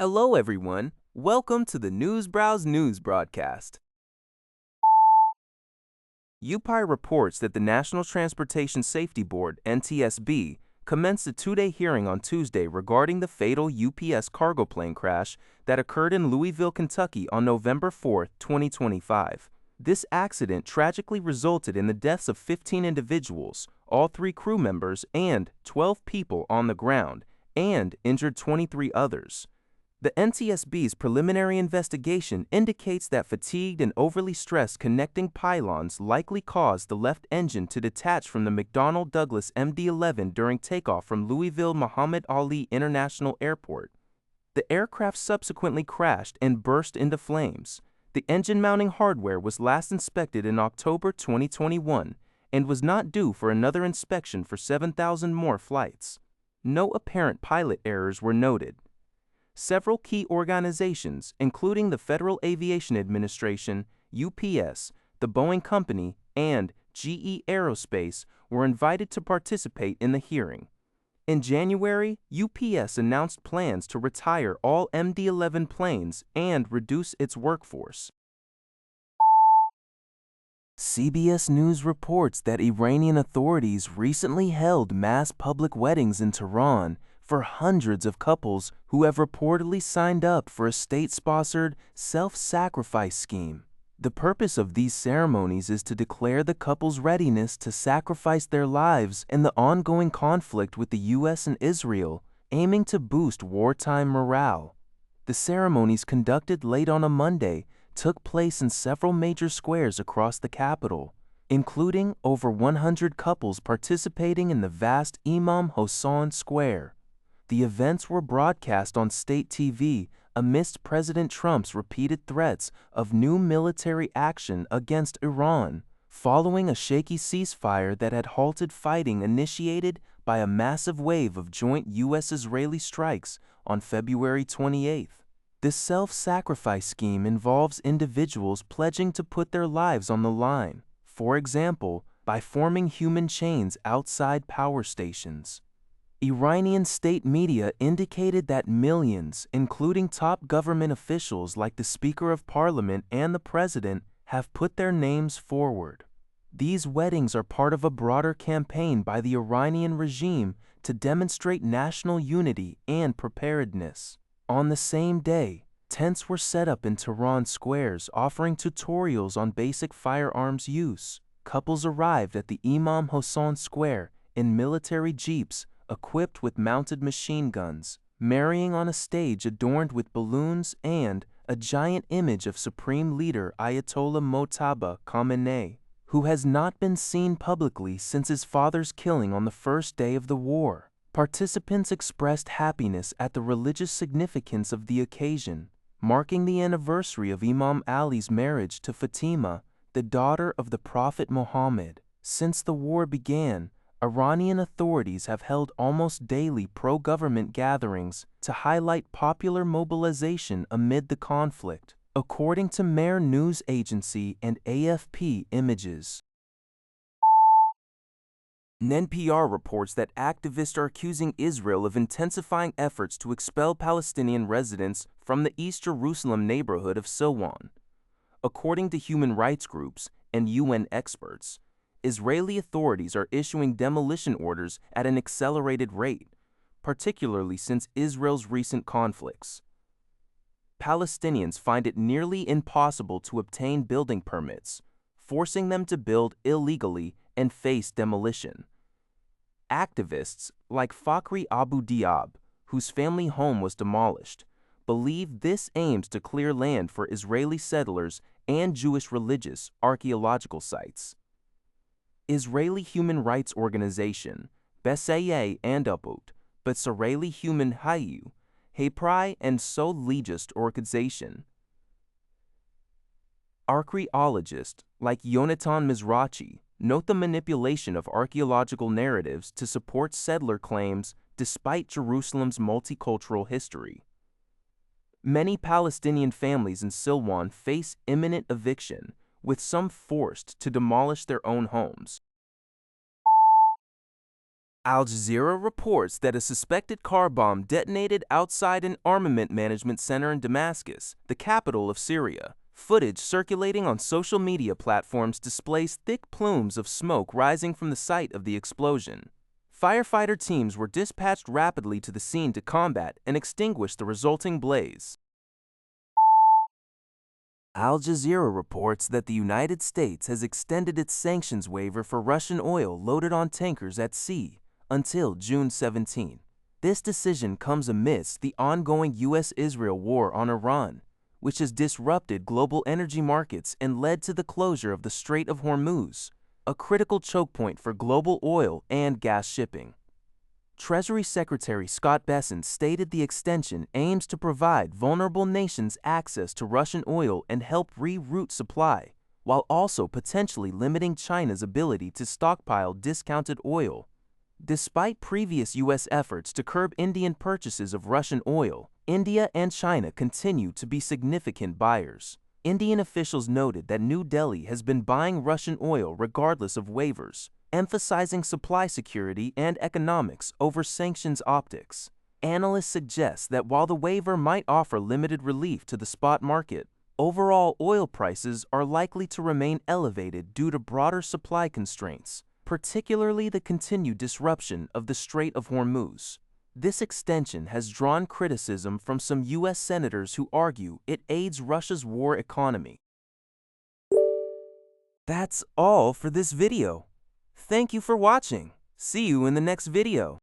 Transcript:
Hello, everyone. Welcome to the NewsBrowse News broadcast. UPI reports that the National Transportation Safety Board, NTSB, commenced a two-day hearing on Tuesday regarding the fatal UPS cargo plane crash that occurred in Louisville, Kentucky on November 4, 2025. This accident tragically resulted in the deaths of 15 individuals, all 3 crew members, and 12 people on the ground, and injured 23 others. The NTSB's preliminary investigation indicates that fatigued and overly stressed connecting pylons likely caused the left engine to detach from the McDonnell Douglas MD-11 during takeoff from Louisville Muhammad Ali International Airport. The aircraft subsequently crashed and burst into flames. The engine mounting hardware was last inspected in October 2021 and was not due for another inspection for 7,000 more flights. No apparent pilot errors were noted. Several key organizations, including the Federal Aviation Administration, UPS, the Boeing Company, and GE Aerospace, were invited to participate in the hearing. In January, UPS announced plans to retire all MD-11 planes and reduce its workforce. CBS News reports that Iranian authorities recently held mass public weddings in Tehran for hundreds of couples who have reportedly signed up for a state-sponsored self-sacrifice scheme. The purpose of these ceremonies is to declare the couple's readiness to sacrifice their lives in the ongoing conflict with the U.S. and Israel, aiming to boost wartime morale. The ceremonies, conducted late on a Monday, took place in several major squares across the capital, including over 100 couples participating in the vast Imam Hossein Square. The events were broadcast on state TV amidst President Trump's repeated threats of new military action against Iran, following a shaky ceasefire that had halted fighting initiated by a massive wave of joint U.S.-Israeli strikes on February 28. This self-sacrifice scheme involves individuals pledging to put their lives on the line, for example, by forming human chains outside power stations. Iranian state media indicated that millions, including top government officials like the Speaker of Parliament and the President, have put their names forward. These weddings are part of a broader campaign by the Iranian regime to demonstrate national unity and preparedness. On the same day, tents were set up in Tehran squares offering tutorials on basic firearms use. Couples arrived at the Imam Hossein Square in military jeeps equipped with mounted machine guns, marrying on a stage adorned with balloons and a giant image of Supreme Leader Ayatollah Mojtaba Khamenei, who has not been seen publicly since his father's killing on the first day of the war. Participants expressed happiness at the religious significance of the occasion, marking the anniversary of Imam Ali's marriage to Fatima, the daughter of the Prophet Muhammad. Since the war began, Iranian authorities have held almost daily pro-government gatherings to highlight popular mobilization amid the conflict, according to Mehr news agency and AFP images. NPR reports that activists are accusing Israel of intensifying efforts to expel Palestinian residents from the East Jerusalem neighborhood of Silwan. According to human rights groups and UN experts, Israeli authorities are issuing demolition orders at an accelerated rate, particularly since Israel's recent conflicts. Palestinians find it nearly impossible to obtain building permits, forcing them to build illegally and face demolition. Activists like Fakhri Abu Diab, whose family home was demolished, believe this aims to clear land for Israeli settlers and Jewish religious archaeological sites. Israeli human rights organization B'Tselem and B'Tselem Human Hayu, Hepri and So Legist organization. Archaeologists like Yonatan Mizrachi note the manipulation of archaeological narratives to support settler claims despite Jerusalem's multicultural history. Many Palestinian families in Silwan face imminent eviction, with some forced to demolish their own homes. Al Jazeera reports that a suspected car bomb detonated outside an armament management center in Damascus, the capital of Syria. Footage circulating on social media platforms displays thick plumes of smoke rising from the site of the explosion. Firefighter teams were dispatched rapidly to the scene to combat and extinguish the resulting blaze. Al Jazeera reports that the United States has extended its sanctions waiver for Russian oil loaded on tankers at sea until June 17. This decision comes amidst the ongoing U.S.-Israel war on Iran, which has disrupted global energy markets and led to the closure of the Strait of Hormuz, a critical choke point for global oil and gas shipping. Treasury Secretary Scott Bessent stated the extension aims to provide vulnerable nations access to Russian oil and help reroute supply, while also potentially limiting China's ability to stockpile discounted oil. Despite previous U.S. efforts to curb Indian purchases of Russian oil, India and China continue to be significant buyers. Indian officials noted that New Delhi has been buying Russian oil regardless of waivers, emphasizing supply security and economics over sanctions optics. Analysts suggest that while the waiver might offer limited relief to the spot market, overall oil prices are likely to remain elevated due to broader supply constraints, particularly the continued disruption of the Strait of Hormuz. This extension has drawn criticism from some U.S. senators who argue it aids Russia's war economy. That's all for this video. Thank you for watching. See you in the next video.